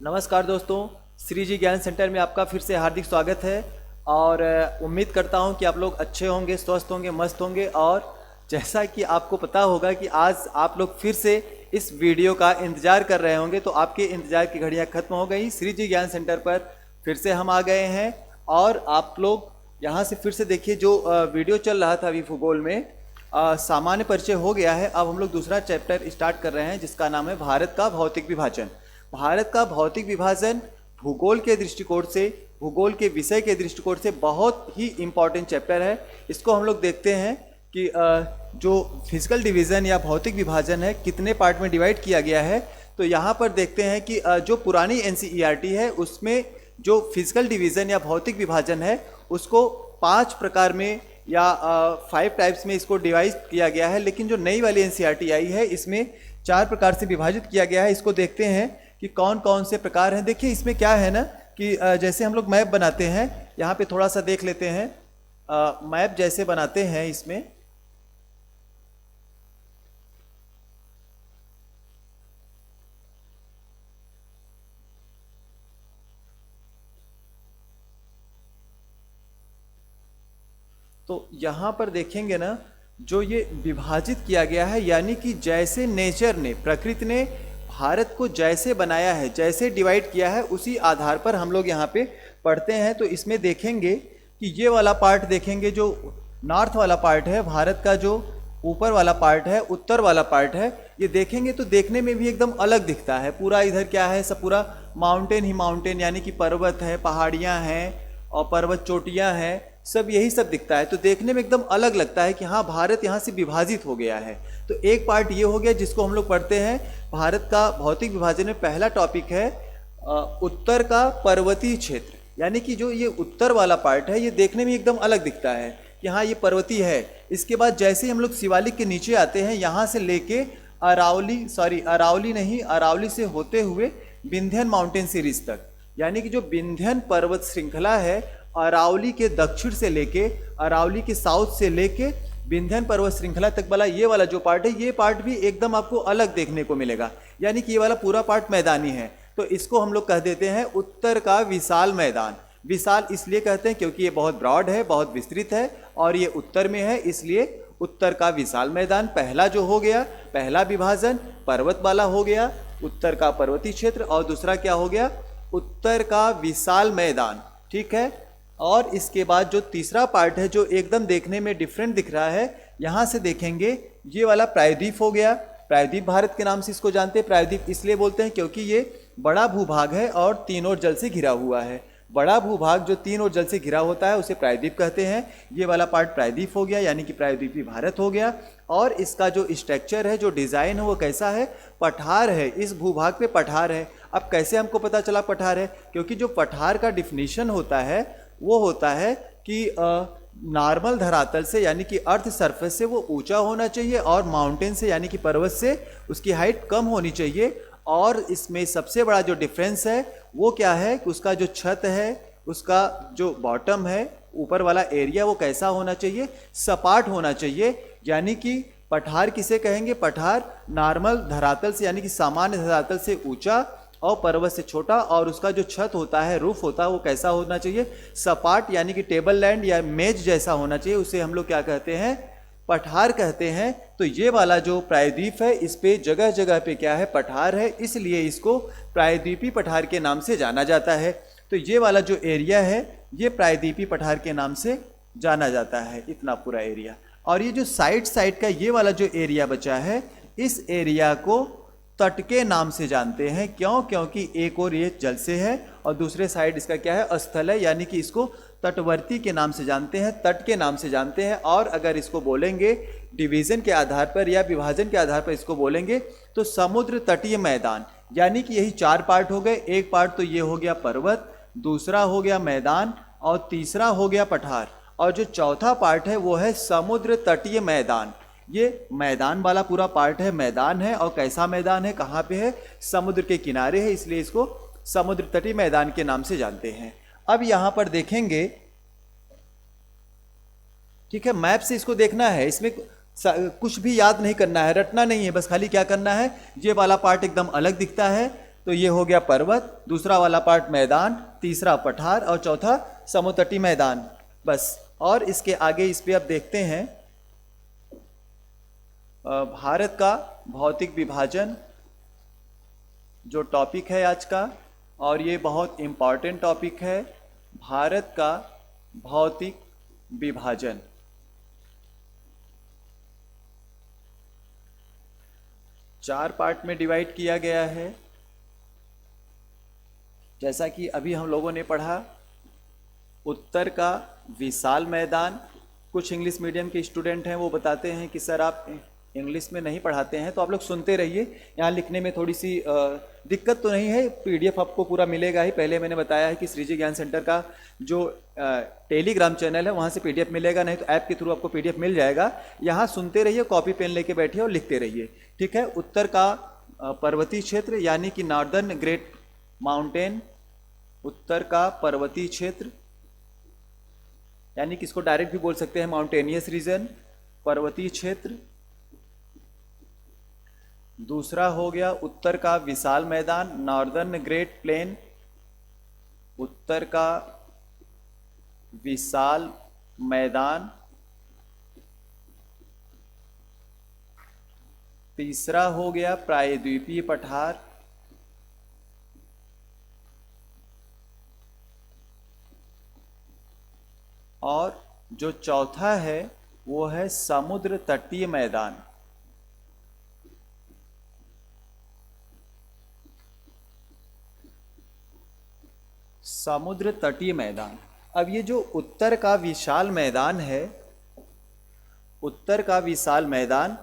नमस्कार दोस्तों, श्री जी ज्ञान सेंटर में आपका फिर से हार्दिक स्वागत है। और उम्मीद करता हूं कि आप लोग अच्छे होंगे, स्वस्थ होंगे, मस्त होंगे। और जैसा कि आपको पता होगा कि आज आप लोग फिर से इस वीडियो का इंतज़ार कर रहे होंगे, तो आपके इंतज़ार की घड़ियां खत्म हो गई। श्री जी ज्ञान सेंटर पर फिर से हम आ गए हैं और आप लोग यहाँ से फिर से देखिए, जो वीडियो चल रहा था अभी भूगोल में, सामान्य परिचय हो गया है। अब हम लोग दूसरा चैप्टर स्टार्ट कर रहे हैं जिसका नाम है भारत का भौतिक विभाजन। भारत का भौतिक विभाजन भूगोल के दृष्टिकोण से, भूगोल के विषय के दृष्टिकोण से बहुत ही इम्पॉर्टेंट चैप्टर है। इसको हम लोग देखते हैं कि जो फिजिकल डिवीज़न या भौतिक विभाजन है कितने पार्ट में डिवाइड किया गया है। तो यहाँ पर देखते हैं कि जो पुरानी एनसीईआरटी है उसमें जो फिजिकल डिवीज़न या भौतिक विभाजन है उसको 5 प्रकार में या 5 टाइप्स में इसको डिवाइड किया गया है। लेकिन जो नई वाली एनसीईआरटी आई है इसमें 4 प्रकार से विभाजित किया गया है। इसको देखते हैं कि कौन कौन से प्रकार हैं। देखिए इसमें क्या है ना कि जैसे हम लोग मैप बनाते हैं, यहाँ पे थोड़ा सा देख लेते हैं। मैप जैसे बनाते हैं इसमें तो यहाँ पर देखेंगे ना, जो ये विभाजित किया गया है, यानी कि जैसे नेचर ने, प्रकृति ने भारत को जैसे बनाया है, जैसे डिवाइड किया है, उसी आधार पर हम लोग यहाँ पे पढ़ते हैं। तो इसमें देखेंगे कि ये वाला पार्ट देखेंगे, जो नॉर्थ वाला पार्ट है भारत का, जो ऊपर वाला पार्ट है, उत्तर वाला पार्ट है, ये देखेंगे तो देखने में भी एकदम अलग दिखता है। पूरा इधर क्या है, सब पूरा माउंटेन ही माउंटेन, यानी कि पर्वत है, पहाड़ियाँ हैं और पर्वत चोटियाँ हैं, सब यही सब दिखता है। तो देखने में एकदम अलग लगता है कि हाँ, भारत यहाँ से विभाजित हो गया है। तो एक पार्ट ये हो गया जिसको हम लोग पढ़ते हैं। भारत का भौतिक विभाजन में पहला टॉपिक है उत्तर का पर्वतीय क्षेत्र, यानी कि जो ये उत्तर वाला पार्ट है ये देखने में एकदम अलग दिखता है कि हाँ ये पर्वतीय है। इसके बाद जैसे हम लोग शिवालिक के नीचे आते हैं, यहाँ से लेके अरावली से होते हुए विंध्यन माउंटेन सीरीज तक, यानी कि जो विंध्यन पर्वत श्रृंखला है, अरावली के दक्षिण से लेके, अरावली के साउथ से लेके विंध्यन पर्वत श्रृंखला तक वाला ये वाला जो पार्ट है, ये पार्ट भी एकदम आपको अलग देखने को मिलेगा। यानी कि ये वाला पूरा पार्ट मैदानी है। तो इसको हम लोग कह देते हैं उत्तर का विशाल मैदान। विशाल इसलिए कहते हैं क्योंकि ये बहुत ब्रॉड है, बहुत विस्तृत है और ये उत्तर में है, इसलिए उत्तर का विशाल मैदान पहला जो हो गया, पहला विभाजन पर्वत वाला हो गया, उत्तर का पर्वतीय क्षेत्र। और दूसरा क्या हो गया, उत्तर का विशाल मैदान। ठीक है। और इसके बाद जो तीसरा पार्ट है, जो एकदम देखने में डिफरेंट दिख रहा है, यहाँ से देखेंगे ये वाला प्रायद्वीप हो गया। प्रायद्वीप भारत के नाम से इसको जानते हैं। प्रायद्वीप इसलिए बोलते हैं क्योंकि ये बड़ा भूभाग है और तीन ओर जल से घिरा हुआ है। बड़ा भूभाग जो तीन ओर जल से घिरा होता है उसे प्रायद्वीप कहते हैं। ये वाला पार्ट प्रायद्वीप हो गया, यानी कि प्रायद्वीपी भारत हो गया। और इसका जो स्ट्रक्चर है, जो डिज़ाइन है, वो कैसा है, पठार है। इस भूभाग पे पठार है। अब कैसे हमको पता चला पठार है, क्योंकि जो पठार का डिफिनीशन होता है वो होता है कि नॉर्मल धरातल से, यानी कि अर्थ सरफेस से वो ऊंचा होना चाहिए और माउंटेन से, यानी कि पर्वत से, उसकी हाइट कम होनी चाहिए। और इसमें सबसे बड़ा जो डिफरेंस है वो क्या है कि उसका जो छत है, उसका जो बॉटम है, ऊपर वाला एरिया, वो कैसा होना चाहिए, सपाट होना चाहिए। यानी कि पठार किसे कहेंगे, पठार नॉर्मल धरातल से, यानी कि सामान्य धरातल से ऊंचा और पर्वत से छोटा, और उसका जो छत होता है, रूफ होता है, वो कैसा होना चाहिए, सपाट, यानी कि टेबल लैंड या मेज जैसा होना चाहिए। उसे हम लोग क्या कहते हैं, पठार कहते हैं। तो ये वाला जो प्रायद्वीप है, इस पे जगह जगह पे क्या है, पठार है, इसलिए इसको प्रायद्वीपी पठार के नाम से जाना जाता है। तो ये वाला जो एरिया है ये प्रायद्वीपी पठार के नाम से जाना जाता है, इतना पूरा एरिया। और ये जो साइड साइड का ये वाला जो एरिया बचा है, इस एरिया को तट के नाम से जानते हैं। क्यों? क्योंकि एक और ये जल से है और दूसरे साइड इसका क्या है, स्थल है, यानी कि इसको तटवर्ती के नाम से जानते हैं, तट के नाम से जानते हैं। और अगर इसको बोलेंगे डिवीज़न के आधार पर या विभाजन के आधार पर इसको बोलेंगे तो समुद्र तटीय मैदान, यानी कि यही 4 पार्ट हो गए। एक पार्ट तो ये हो गया पर्वत, दूसरा हो गया मैदान और तीसरा हो गया पठार। और जो चौथा पार्ट है वो है समुद्र तटीय मैदान। ये मैदान वाला पूरा पार्ट है, मैदान है। और कैसा मैदान है, कहाँ पे है, समुद्र के किनारे है, इसलिए इसको समुद्र तटीय मैदान के नाम से जानते हैं। अब यहाँ पर देखेंगे, ठीक है, मैप से इसको देखना है, इसमें कुछ भी याद नहीं करना है, रटना नहीं है, बस खाली क्या करना है, ये वाला पार्ट एकदम अलग दिखता है, तो ये हो गया पर्वत, दूसरा वाला पार्ट मैदान, तीसरा पठार और चौथा समुद्र मैदान, बस। और इसके आगे इस पे अब देखते हैं भारत का भौतिक विभाजन जो टॉपिक है आज का, और ये बहुत इम्पॉर्टेंट टॉपिक है, भारत का भौतिक विभाजन। चार पार्ट में डिवाइड किया गया है, जैसा कि अभी हम लोगों ने पढ़ा। उत्तर का विशाल मैदान, कुछ इंग्लिश मीडियम के स्टूडेंट हैं वो बताते हैं कि सर आप इंग्लिश में नहीं पढ़ाते हैं, तो आप लोग सुनते रहिए, यहाँ लिखने में थोड़ी सी दिक्कत तो नहीं है, पीडीएफ आपको पूरा मिलेगा ही। पहले मैंने बताया है कि श्रीजी ज्ञान सेंटर का जो टेलीग्राम चैनल है वहाँ से पीडीएफ मिलेगा, नहीं तो ऐप के थ्रू आपको पीडीएफ मिल जाएगा। यहाँ सुनते रहिए, कॉपी पेन लेके बैठिए और लिखते रहिए, ठीक है। उत्तर का पर्वतीय क्षेत्र यानी कि नॉर्दर्न ग्रेट माउंटेन, उत्तर का पर्वतीय क्षेत्र यानी कि इसको डायरेक्ट भी बोल सकते हैं माउंटेनियस रीजन, पर्वतीय क्षेत्र। दूसरा हो गया उत्तर का विशाल मैदान, नॉर्दर्न ग्रेट प्लेन, उत्तर का विशाल मैदान। तीसरा हो गया प्रायद्वीपीय पठार, और जो चौथा है वो है समुद्र तटीय मैदान। समुद्र तटीय मैदान। अब ये जो उत्तर का विशाल मैदान है, उत्तर का विशाल मैदान,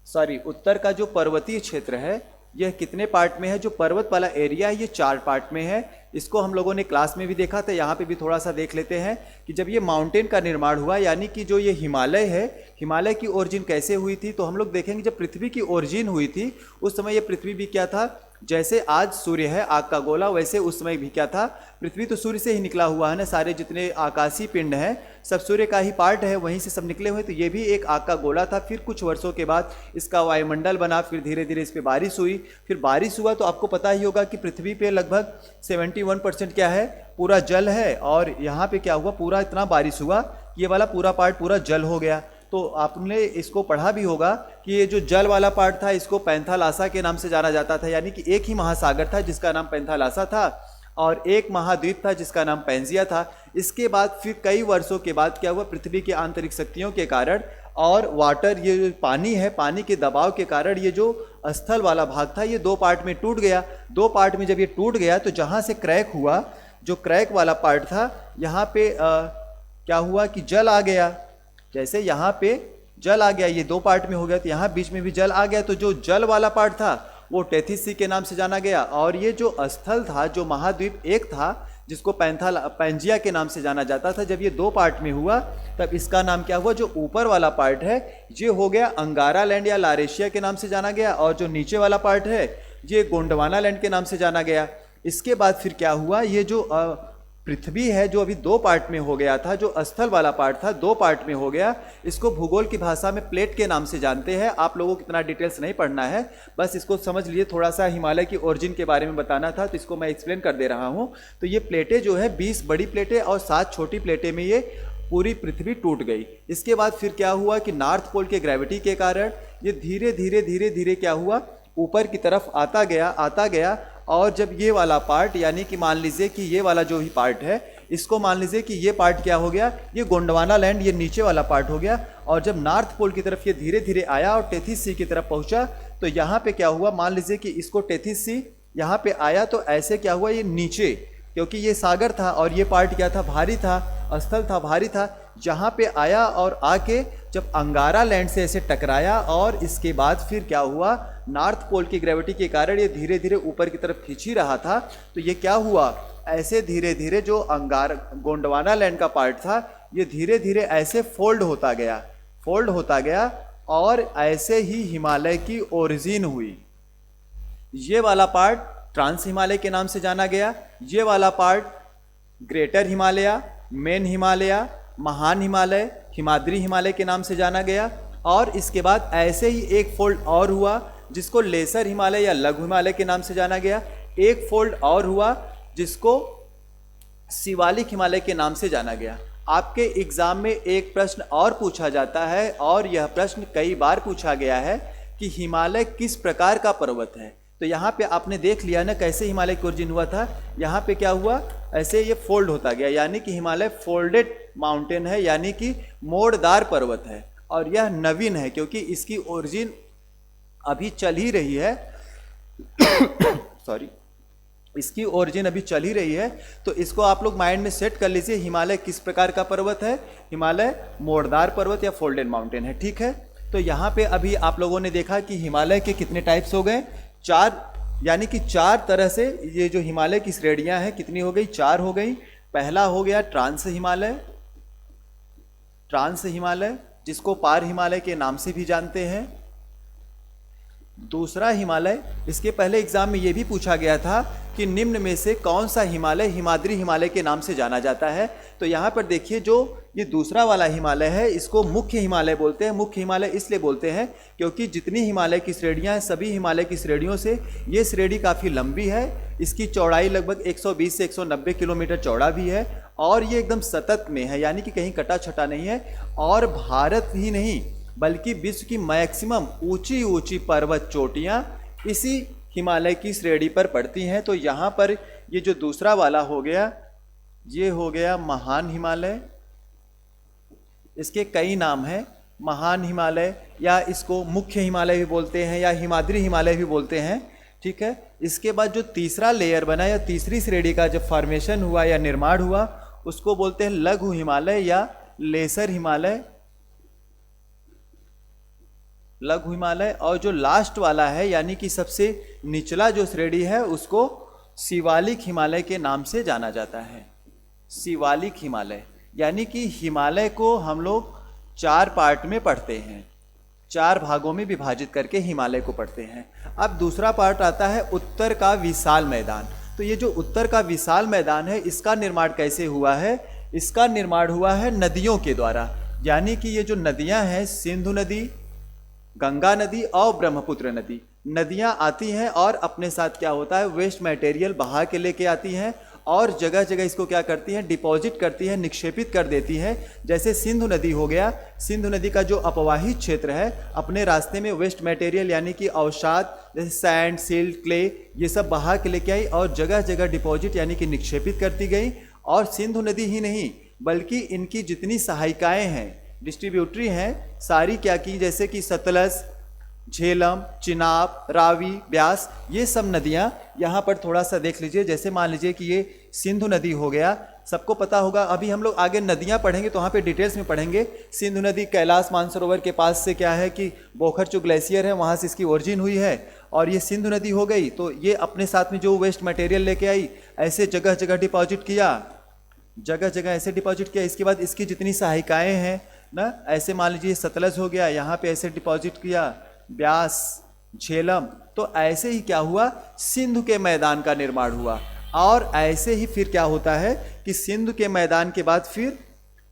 सॉरी, उत्तर का जो पर्वतीय क्षेत्र है यह कितने पार्ट में है? जो पर्वत वाला एरिया है ये 4 पार्ट में है। इसको हम लोगों ने क्लास में भी देखा था, यहाँ पे भी थोड़ा सा देख लेते हैं कि जब ये माउंटेन का निर्माण हुआ, यानी कि जो ये हिमालय है, हिमालय की ओरिजिन कैसे हुई थी, तो हम लोग देखेंगे जब पृथ्वी की ओरिजिन हुई थी उस समय ये पृथ्वी भी क्या था, जैसे आज सूर्य है आग का गोला, वैसे उस समय भी क्या था, पृथ्वी तो सूर्य से ही निकला हुआ है ना, सारे जितने आकाशीय पिंड हैं सब सूर्य का ही पार्ट है, वहीं से सब निकले हुए, तो ये भी एक आग का गोला था। फिर कुछ वर्षों के बाद इसका वायुमंडल बना, फिर धीरे धीरे इस पर बारिश हुई, फिर बारिश हुआ तो आपको पता ही होगा कि पृथ्वी पे लगभग 71% क्या है, पूरा जल है, और यहाँ पे क्या हुआ, पूरा इतना बारिश हुआ, ये वाला पूरा पार्ट पूरा जल हो गया। तो आपने इसको पढ़ा भी होगा कि ये जो जल वाला पार्ट था इसको पैंथालासा के नाम से जाना जाता था, यानी कि एक ही महासागर था जिसका नाम पैंथालासा था, और एक महाद्वीप था जिसका नाम पैंजिया था। इसके बाद फिर कई वर्षों के बाद क्या हुआ, पृथ्वी की आंतरिक शक्तियों के कारण और वाटर, ये जो पानी है, पानी के दबाव के कारण ये जो स्थल वाला भाग था ये 2 पार्ट में टूट गया। 2 पार्ट में जब ये टूट गया तो जहाँ से क्रैक हुआ, जो क्रैक वाला पार्ट था, यहाँ पे क्या हुआ कि जल आ गया। जैसे यहाँ पे जल आ गया, ये 2 पार्ट में हो गया, तो यहाँ बीच में भी जल आ गया, तो जो जल वाला पार्ट था वो टेथिस सी के नाम से जाना गया, और ये जो स्थल था, जो महाद्वीप एक था जिसको पैंजिया के नाम से जाना जाता था, जब ये 2 पार्ट में हुआ तब इसका नाम क्या हुआ, जो ऊपर वाला पार्ट है ये हो गया अंगारा लैंड या लारेशिया के नाम से जाना गया, और जो नीचे वाला पार्ट है ये गोंडवाना लैंड के नाम से जाना गया। इसके बाद फिर क्या हुआ, ये जो पृथ्वी है जो अभी 2 पार्ट में हो गया था, जो स्थल वाला पार्ट था 2 पार्ट में हो गया, इसको भूगोल की भाषा में प्लेट के नाम से जानते हैं। आप लोगों को इतना डिटेल्स नहीं पढ़ना है, बस इसको समझ लिए, थोड़ा सा हिमालय की ओरिजिन के बारे में बताना था तो इसको मैं एक्सप्लेन कर दे रहा हूँ। तो ये प्लेटें जो है 20 बड़ी प्लेटें और 7 छोटी प्लेटें में ये पूरी पृथ्वी टूट गई। इसके बाद फिर क्या हुआ कि नॉर्थ पोल के ग्रेविटी के कारण ये धीरे धीरे धीरे धीरे क्या हुआ, ऊपर की तरफ आता गया, और जब ये वाला पार्ट, यानी कि मान लीजिए कि ये वाला जो ही पार्ट है, इसको मान लीजिए कि ये पार्ट क्या हो गया, ये गोंडवाना लैंड, ये नीचे वाला पार्ट हो गया, और जब नॉर्थ पोल की तरफ ये धीरे धीरे आया और टेथिस सी की तरफ पहुंचा, तो यहाँ पे क्या हुआ, मान लीजिए कि इसको टेथिस सी यहाँ पे आया, तो ऐसे क्या हुआ, ये नीचे, क्योंकि ये सागर था और ये पार्ट क्या था, भारी था, स्थल था, भारी था, जहाँ पे आया और आके जब अंगारा लैंड से ऐसे टकराया, और इसके बाद फिर क्या हुआ, नॉर्थ पोल की ग्रेविटी के कारण ये धीरे धीरे ऊपर की तरफ खींच ही रहा था, तो ये क्या हुआ, ऐसे धीरे धीरे जो गोंडवाना लैंड का पार्ट था ये धीरे धीरे ऐसे फोल्ड होता गया, और ऐसे ही हिमालय की ओरिजिन हुई। ये वाला पार्ट ट्रांस हिमालय के नाम से जाना गया, ये वाला part greater Himalaya, main Himalaya, महान हिमालय, हिमाद्री हिमालय के नाम से जाना गया, और इसके बाद ऐसे ही एक फोल्ड और हुआ, जिसको लेसर हिमालय या लघु हिमालय के नाम से जाना गया। एक फोल्ड और हुआ जिसको शिवालिक हिमालय के नाम से जाना गया। आपके एग्जाम में एक प्रश्न और पूछा जाता है, और यह प्रश्न कई बार पूछा गया है कि हिमालय किस प्रकार का पर्वत है। तो यहाँ पे आपने देख लिया ना कैसे हिमालय की ओरिजिन हुआ था। यहाँ पे क्या हुआ, ऐसे ये फोल्ड होता गया, यानी कि हिमालय फोल्डेड माउंटेन है, यानी कि मोड़दार पर्वत है। और यह नवीन है क्योंकि इसकी ओरिजिन अभी चल ही रही है सॉरी, इसकी ओरिजिन अभी चल ही रही है। तो इसको आप लोग माइंड में सेट कर लीजिए, हिमालय किस प्रकार का पर्वत है। हिमालय मोड़दार पर्वत या फोल्डेड माउंटेन है, ठीक है। तो यहाँ पे अभी आप लोगों ने देखा कि हिमालय के कितने टाइप्स हो गए, 4, यानी कि 4 तरह से ये जो हिमालय की श्रेणियां हैं कितनी हो गई, 4 हो गई। पहला हो गया ट्रांस हिमालय, ट्रांस हिमालय जिसको पार हिमालय के नाम से भी जानते हैं। दूसरा हिमालय, इसके पहले एग्जाम में यह भी पूछा गया था कि निम्न में से कौन सा हिमालय हिमाद्री हिमालय के नाम से जाना जाता है। तो यहाँ पर देखिए जो ये दूसरा वाला हिमालय है इसको मुख्य हिमालय बोलते हैं। मुख्य हिमालय इसलिए बोलते हैं क्योंकि जितनी हिमालय की श्रेणियाँ हैं सभी हिमालय की श्रेणियों से ये श्रेणी काफ़ी लंबी है। इसकी चौड़ाई लगभग 120 से 190 किलोमीटर चौड़ा भी है, और ये एकदम सतत में है, यानी कि कहीं कटा छटा नहीं है। और भारत ही नहीं बल्कि विश्व की मैक्सिमम ऊंची ऊंची पर्वत चोटियां इसी हिमालय की श्रेणी पर पड़ती हैं। तो यहाँ पर ये जो दूसरा वाला हो गया, ये हो गया महान हिमालय। इसके कई नाम हैं, महान हिमालय या इसको मुख्य हिमालय भी बोलते हैं या हिमाद्री हिमालय भी बोलते हैं, ठीक है। इसके बाद जो तीसरा लेयर बना या तीसरी श्रेणी का जब फॉर्मेशन हुआ या निर्माण हुआ उसको बोलते हैं लघु हिमालय या लेसर हिमालय, लघु हिमालय। और जो लास्ट वाला है यानी कि सबसे निचला जो श्रेणी है उसको शिवालिक हिमालय के नाम से जाना जाता है। शिवालिक हिमालय यानी कि हिमालय को हम लोग 4 पार्ट में पढ़ते हैं, 4 भागों में विभाजित करके हिमालय को पढ़ते हैं। अब दूसरा पार्ट आता है उत्तर का विशाल मैदान। तो ये जो उत्तर का विशाल मैदान है इसका निर्माण कैसे हुआ है, इसका निर्माण हुआ है नदियों के द्वारा। यानी कि ये जो नदियां हैं, सिंधु नदी, गंगा नदी और ब्रह्मपुत्र नदी, नदियां आती हैं और अपने साथ क्या होता है, वेस्ट मटेरियल बहा के लेके आती हैं और जगह जगह इसको क्या करती हैं, डिपॉजिट करती है, निक्षेपित कर देती है। जैसे सिंधु नदी हो गया, सिंधु नदी का जो अपवाही क्षेत्र है अपने रास्ते में वेस्ट मटेरियल यानी कि अवसाद जैसे सैंड, सिल्ट, क्ले ये सब बहा के लेके आई और जगह जगह डिपॉजिट यानी कि निक्षेपित करती गई। और सिंधु नदी ही नहीं बल्कि इनकी जितनी सहायिकाएँ हैं, डिस्ट्रीब्यूटरी हैं, सारी क्या की, जैसे कि सतलज, झेलम, चिनाब, रावी, ब्यास, ये सब नदियाँ यहाँ पर थोड़ा सा देख लीजिए। जैसे मान लीजिए कि ये सिंधु नदी हो गया, सबको पता होगा। अभी हम लोग आगे नदियाँ पढ़ेंगे तो वहाँ पे डिटेल्स में पढ़ेंगे। सिंधु नदी कैलाश मानसरोवर के पास से क्या है कि बोखरचू ग्लेशियर है, वहाँ से इसकी ओरिजिन हुई है। और ये सिंधु नदी हो गई तो ये अपने साथ में जो वेस्ट मटेरियल लेके आई ऐसे जगह जगह डिपॉजिट किया, जगह जगह ऐसे डिपॉजिट किया। इसके बाद इसकी जितनी सहायिकाएँ हैं ना, ऐसे मान लीजिए सतलज हो गया, यहाँ पे ऐसे डिपॉजिट किया, ब्यास, झेलम, तो ऐसे ही क्या हुआ, सिंधु के मैदान का निर्माण हुआ। और ऐसे ही फिर क्या होता है कि सिंधु के मैदान के बाद फिर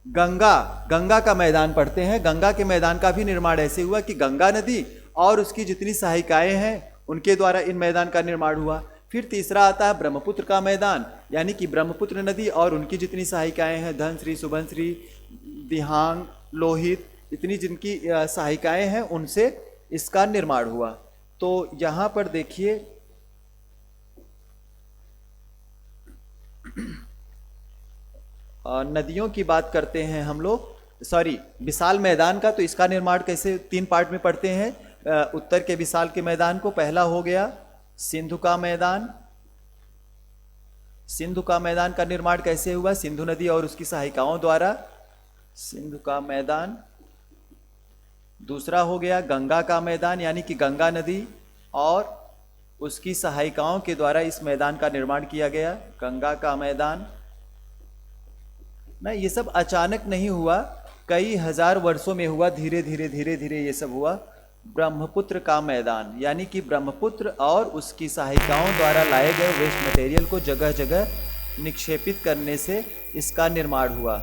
गंगा का मैदान पढ़ते हैं। गंगा के मैदान का भी निर्माण ऐसे हुआ कि गंगा नदी और उसकी जितनी सहायिकाएं हैं उनके द्वारा इन मैदान का निर्माण हुआ। फिर तीसरा आता है ब्रह्मपुत्र का मैदान, यानी कि ब्रह्मपुत्र नदी और उनकी जितनी सहायिकाएं हैं, धनश्री, सुबनश्री, दिहांग, लोहित, इतनी जिनकी सहायिकाएं हैं उनसे इसका निर्माण हुआ। तो यहाँ पर देखिए नदियों की बात करते हैं हम लोग, सॉरी विशाल मैदान का। तो इसका निर्माण कैसे, 3 पार्ट में पढ़ते हैं। उत्तर के विशाल के मैदान को पहला हो गया सिंधु का मैदान। सिंधु का मैदान का निर्माण कैसे हुआ, सिंधु नदी और उसकी सहायिकाओं द्वारा, सिंधु का मैदान। दूसरा हो गया गंगा का मैदान, यानी कि गंगा नदी और उसकी सहायिकाओं के द्वारा इस मैदान का निर्माण किया गया, गंगा का मैदान। ना ये सब अचानक नहीं हुआ, कई हजार वर्षों में हुआ, धीरे धीरे धीरे धीरे ये सब हुआ। ब्रह्मपुत्र का मैदान, यानी कि ब्रह्मपुत्र और उसकी सहायिकाओं द्वारा लाए गए वेस्ट मटेरियल को जगह जगह निक्षेपित करने से इसका निर्माण हुआ।